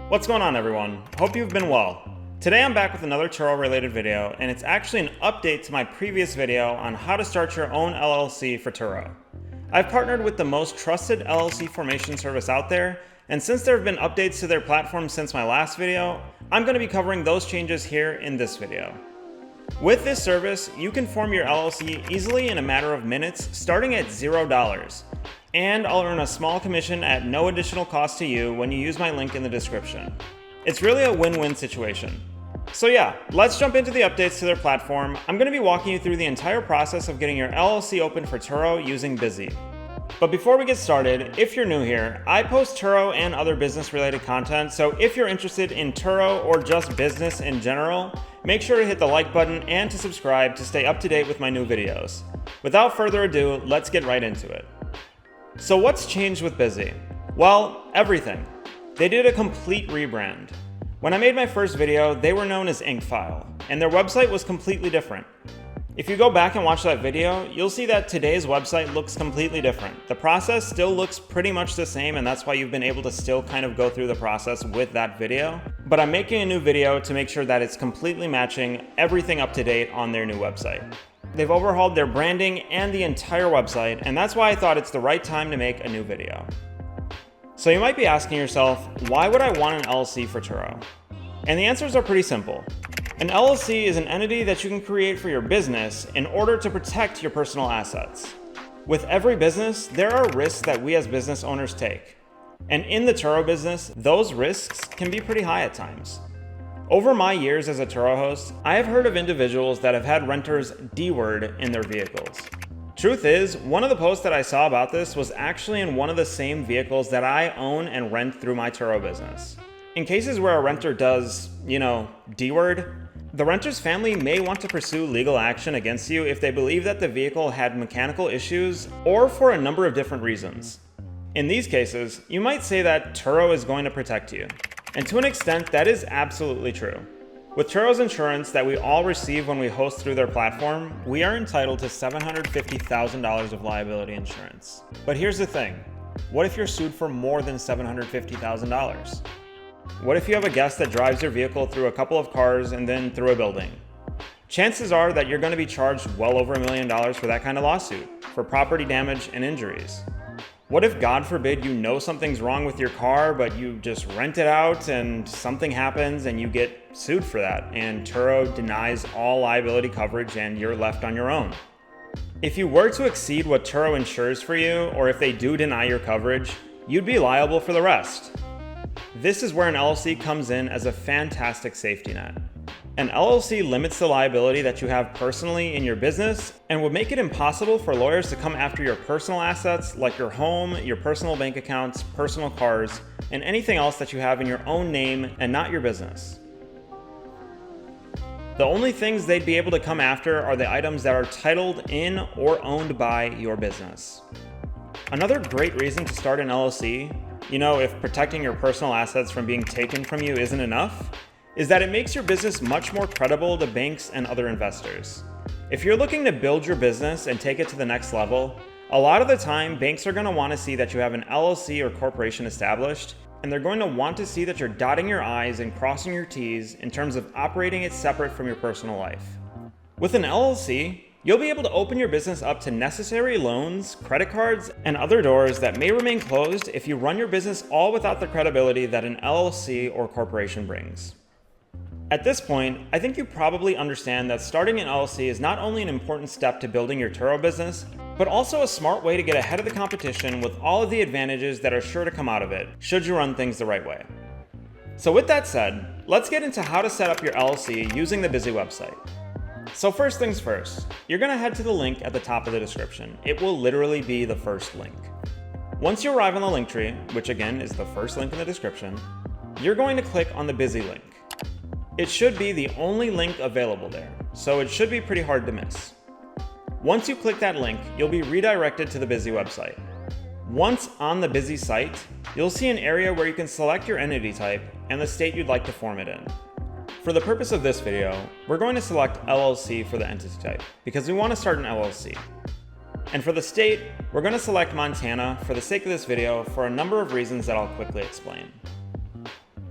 What's going on, everyone? Hope you've been well. Today I'm back with another Turo related video, and it's actually an update to my previous video on how to start your own LLC for Turo. I've partnered with the most trusted LLC formation service out there, and since there have been updates to their platform since my last video, I'm going to be covering those changes here in this video. With this service, you can form your LLC easily in a matter of minutes, starting at $0. And I'll earn a small commission at no additional cost to you when you use my link in the description. It's really a win-win situation. So yeah, let's jump into the updates to their platform. I'm going to be walking you through the entire process of getting your LLC open for Turo using Bizee. But before we get started, if you're new here, I post Turo and other business-related content, so if you're interested in Turo or just business in general, make sure to hit the like button and to subscribe to stay up to date with my new videos. Without further ado, let's get right into it. So what's changed with Bizee? Well, everything. They did a complete rebrand. When I made my first video, they were known as Incfile, and their website was completely different. If you go back and watch that video, you'll see that today's website looks completely different. The process still looks pretty much the same, and that's why you've been able to still kind of go through the process with that video. But I'm making a new video to make sure that it's completely matching everything up to date on their new website. They've overhauled their branding and the entire website, and that's why I thought it's the right time to make a new video. So you might be asking yourself, why would I want an LLC for Turo? And the answers are pretty simple. An LLC is an entity that you can create for your business in order to protect your personal assets. With every business, there are risks that we as business owners take. And in the Turo business, those risks can be pretty high at times. Over my years as a Turo host, I have heard of individuals that have had renters D-word in their vehicles. Truth is, one of the posts that I saw about this was actually in one of the same vehicles that I own and rent through my Turo business. In cases where a renter does, D-word, the renter's family may want to pursue legal action against you if they believe that the vehicle had mechanical issues or for a number of different reasons. In these cases, you might say that Turo is going to protect you. And to an extent, that is absolutely true. With Turo's insurance that we all receive when we host through their platform, we are entitled to $750,000 of liability insurance. But here's the thing. What if you're sued for more than $750,000? What if you have a guest that drives your vehicle through a couple of cars and then through a building? Chances are that you're going to be charged well over $1 million for that kind of lawsuit, for property damage and injuries. What if, God forbid, you know something's wrong with your car, but you just rent it out and something happens and you get sued for that, and Turo denies all liability coverage and you're left on your own? If you were to exceed what Turo insures for you, or if they do deny your coverage, you'd be liable for the rest. This is where an LLC comes in as a fantastic safety net. An LLC limits the liability that you have personally in your business and would make it impossible for lawyers to come after your personal assets like your home, your personal bank accounts, personal cars, and anything else that you have in your own name and not your business. The only things they'd be able to come after are the items that are titled in or owned by your business. Another great reason to start an LLC, if protecting your personal assets from being taken from you isn't enough, is that it makes your business much more credible to banks and other investors. If you're looking to build your business and take it to the next level, a lot of the time banks are going to want to see that you have an LLC or corporation established, and they're going to want to see that you're dotting your I's and crossing your T's in terms of operating it separate from your personal life. With an LLC, you'll be able to open your business up to necessary loans, credit cards, and other doors that may remain closed if you run your business all without the credibility that an LLC or corporation brings. At this point, I think you probably understand that starting an LLC is not only an important step to building your Turo business, but also a smart way to get ahead of the competition with all of the advantages that are sure to come out of it, should you run things the right way. So with that said, let's get into how to set up your LLC using the Bizee website. So first things first, you're going to head to the link at the top of the description. It will literally be the first link. Once you arrive on the link tree, which again is the first link in the description, you're going to click on the Bizee link. It should be the only link available there, so it should be pretty hard to miss. Once you click that link, you'll be redirected to the Bizee website. Once on the Bizee site, you'll see an area where you can select your entity type and the state you'd like to form it in. For the purpose of this video, we're going to select LLC for the entity type because we want to start an LLC. And for the state, we're going to select Montana for the sake of this video for a number of reasons that I'll quickly explain.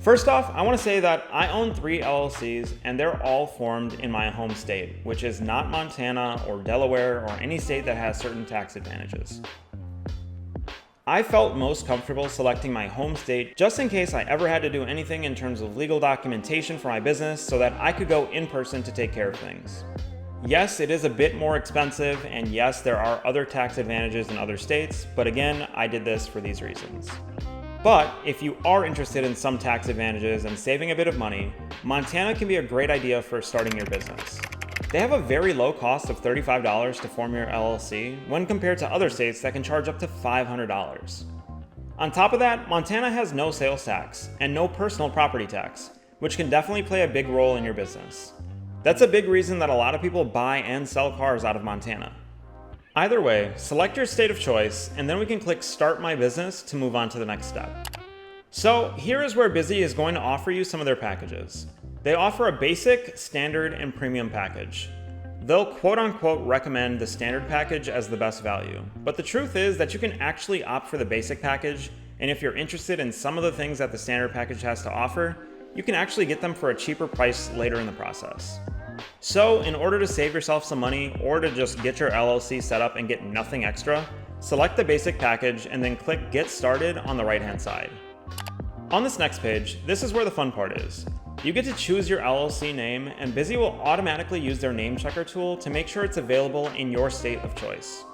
First off, I want to say that I own 3 LLCs and they're all formed in my home state, which is not Montana or Delaware or any state that has certain tax advantages. I felt most comfortable selecting my home state just in case I ever had to do anything in terms of legal documentation for my business so that I could go in person to take care of things. Yes, it is a bit more expensive, and yes, there are other tax advantages in other states, but again, I did this for these reasons. But if you are interested in some tax advantages and saving a bit of money, Montana can be a great idea for starting your business. They have a very low cost of $35 to form your LLC when compared to other states that can charge up to $500. On top of that, Montana has no sales tax and no personal property tax, which can definitely play a big role in your business. That's a big reason that a lot of people buy and sell cars out of Montana. Either way, select your state of choice, and then we can click Start My Business to move on to the next step. So here is where Bizee is going to offer you some of their packages. They offer a basic, standard, and premium package. They'll quote-unquote recommend the standard package as the best value, but the truth is that you can actually opt for the basic package, and if you're interested in some of the things that the standard package has to offer, you can actually get them for a cheaper price later in the process. So in order to save yourself some money or to just get your LLC set up and get nothing extra, select the basic package and then click Get Started on the right-hand side. On this next page, this is where the fun part is. You get to choose your LLC name, and Bizee will automatically use their name checker tool to make sure it's available in your state of choice.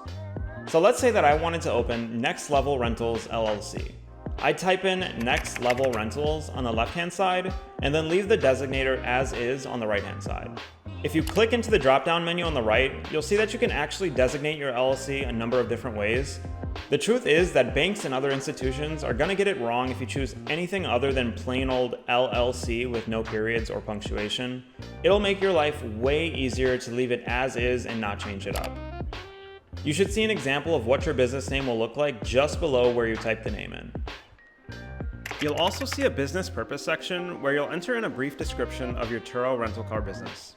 So let's say that I wanted to open Next Level Rentals LLC. I'd type in Next Level Rentals on the left-hand side and then leave the designator as is on the right-hand side. If you click into the drop-down menu on the right, you'll see that you can actually designate your LLC a number of different ways. The truth is that banks and other institutions are going to get it wrong if you choose anything other than plain old LLC with no periods or punctuation. It'll make your life way easier to leave it as is and not change it up. You should see an example of what your business name will look like just below where you type the name in. You'll also see a business purpose section where you'll enter in a brief description of your Turo rental car business.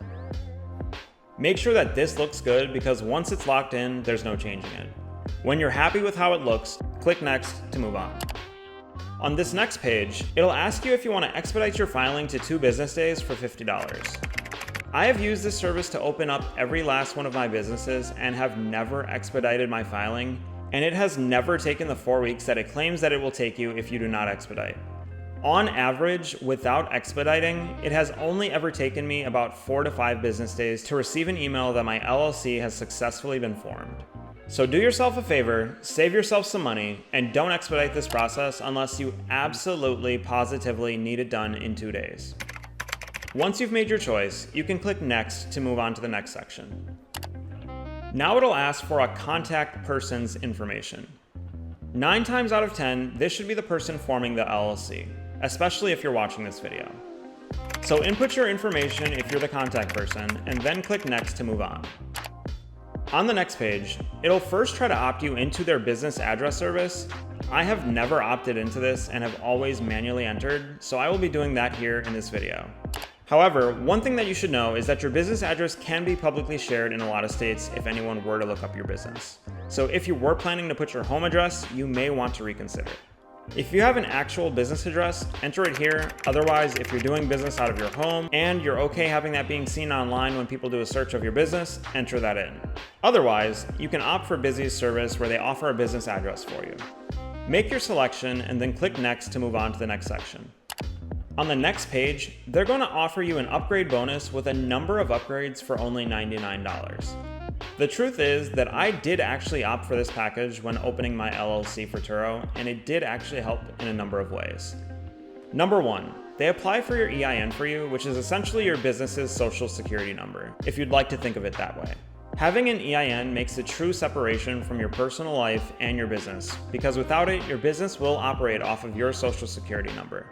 Make sure that this looks good because once it's locked in, there's no changing it. When you're happy with how it looks, click Next to move on. On this next page, it'll ask you if you want to expedite your filing to 2 business days for $50. I have used this service to open up every last one of my businesses and have never expedited my filing, and it has never taken the 4 weeks that it claims that it will take you if you do not expedite. On average, without expediting, it has only ever taken me about 4 to 5 business days to receive an email that my LLC has successfully been formed. So do yourself a favor, save yourself some money, and don't expedite this process unless you absolutely positively need it done in 2 days. Once you've made your choice, you can click Next to move on to the next section. Now it'll ask for a contact person's information. 9 times out of 10, this should be the person forming the LLC, especially if you're watching this video. So input your information if you're the contact person, and then click Next to move on. On the next page, it'll first try to opt you into their business address service. I have never opted into this and have always manually entered, so I will be doing that here in this video. However, one thing that you should know is that your business address can be publicly shared in a lot of states if anyone were to look up your business. So if you were planning to put your home address, you may want to reconsider. If you have an actual business address, enter it here. Otherwise, if you're doing business out of your home and you're okay having that being seen online when people do a search of your business, enter that in. Otherwise, you can opt for Bizee's service where they offer a business address for you. Make your selection and then click Next to move on to the next section. On the next page, they're going to offer you an upgrade bonus with a number of upgrades for only $99. The truth is that I did actually opt for this package when opening my LLC for Turo, and it did actually help in a number of ways. Number 1, they apply for your EIN for you, which is essentially your business's social security number, if you'd like to think of it that way. Having an EIN makes a true separation from your personal life and your business, because without it, your business will operate off of your social security number.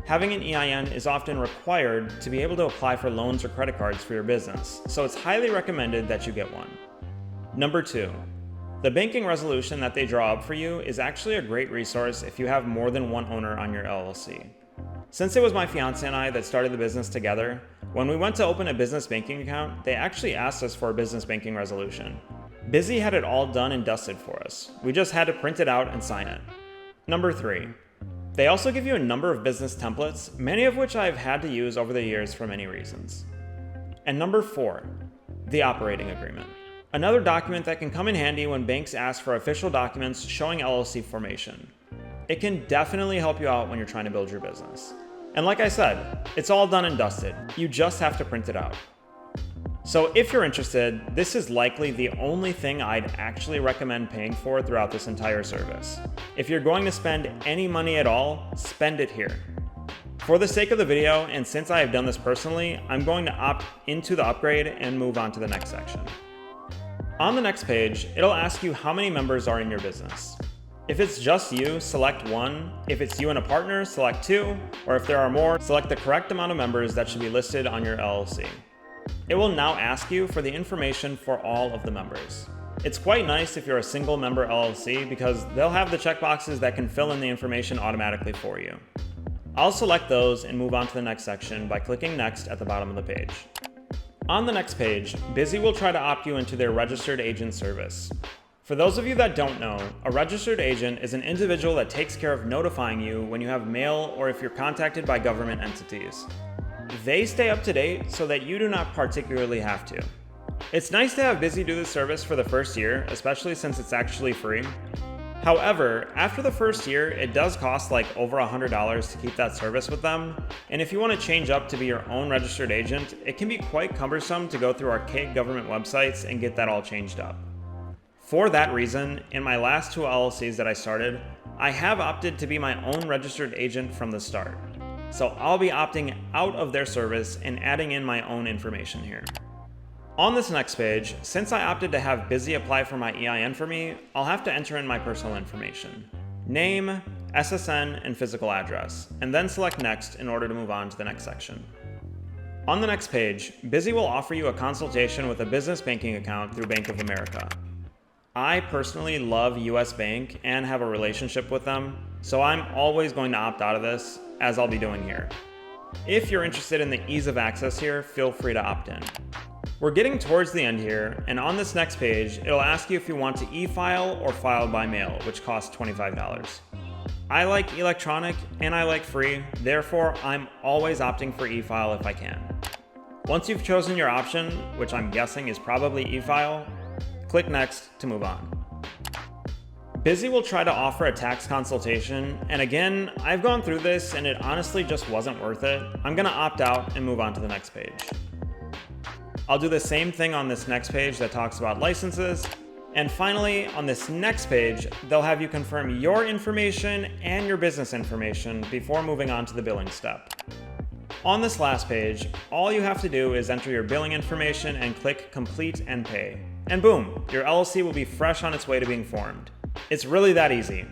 Having an EIN is often required to be able to apply for loans or credit cards for your business, so it's highly recommended that you get one. Number 2, the banking resolution that they draw up for you is actually a great resource if you have more than one owner on your LLC. Since it was my fiance and I that started the business together, when we went to open a business banking account, they actually asked us for a business banking resolution. Bizee had it all done and dusted for us. We just had to print it out and sign it. Number 3, They also give you a number of business templates, many of which I've had to use over the years for many reasons. And number 4, the operating agreement. Another document that can come in handy when banks ask for official documents showing LLC formation. It can definitely help you out when you're trying to build your business. And like I said, it's all done and dusted. You just have to print it out. So if you're interested, this is likely the only thing I'd actually recommend paying for throughout this entire service. If you're going to spend any money at all, spend it here. For the sake of the video, and since I have done this personally, I'm going to opt into the upgrade and move on to the next section. On the next page, it'll ask you how many members are in your business. If it's just you, select 1. If it's you and a partner, select 2. Or if there are more, select the correct amount of members that should be listed on your LLC. It will now ask you for the information for all of the members. It's quite nice if you're a single member LLC because they'll have the checkboxes that can fill in the information automatically for you. I'll select those and move on to the next section by clicking Next at the bottom of the page. On the next page, Bizee will try to opt you into their registered agent service. For those of you that don't know, a registered agent is an individual that takes care of notifying you when you have mail or if you're contacted by government entities. They stay up to date so that you do not particularly have to. It's nice to have Bizee do this service for the first year, especially since it's actually free. However, after the first year, it does cost like over $100 to keep that service with them, and if you want to change up to be your own registered agent, it can be quite cumbersome to go through archaic government websites and get that all changed up. For that reason, in my last 2 LLCs that I started, I have opted to be my own registered agent from the start. So I'll be opting out of their service and adding in my own information here. On this next page, since I opted to have Bizee apply for my EIN for me, I'll have to enter in my personal information. Name, SSN, and physical address, and then select Next in order to move on to the next section. On the next page, Bizee will offer you a consultation with a business banking account through Bank of America. I personally love US Bank and have a relationship with them, so I'm always going to opt out of this, as I'll be doing here. If you're interested in the ease of access here, feel free to opt in. We're getting towards the end here, and on this next page, it'll ask you if you want to e-file or file by mail, which costs $25. I like electronic and I like free, therefore I'm always opting for e-file if I can. Once you've chosen your option, which I'm guessing is probably e-file, click Next to move on. Bizee will try to offer a tax consultation, and again, I've gone through this and it honestly just wasn't worth it. I'm gonna opt out and move on to the next page. I'll do the same thing on this next page that talks about licenses, and finally, on this next page, they'll have you confirm your information and your business information before moving on to the billing step. On this last page, all you have to do is enter your billing information and click Complete and Pay. And boom, your LLC will be fresh on its way to being formed. It's really that easy.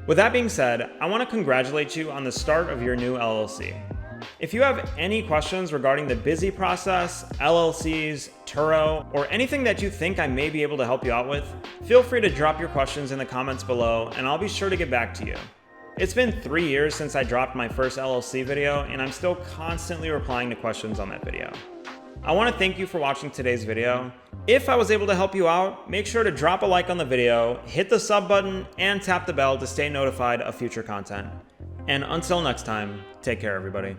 With that being said, I want to congratulate you on the start of your new LLC. If you have any questions regarding the Bizee process, LLCs, Turo, or anything that you think I may be able to help you out with, feel free to drop your questions in the comments below and I'll be sure to get back to you. It's been 3 years since I dropped my first LLC video and I'm still constantly replying to questions on that video. I want to thank you for watching today's video. If I was able to help you out, make sure to drop a like on the video, hit the sub button, and tap the bell to stay notified of future content. And until next time, take care everybody.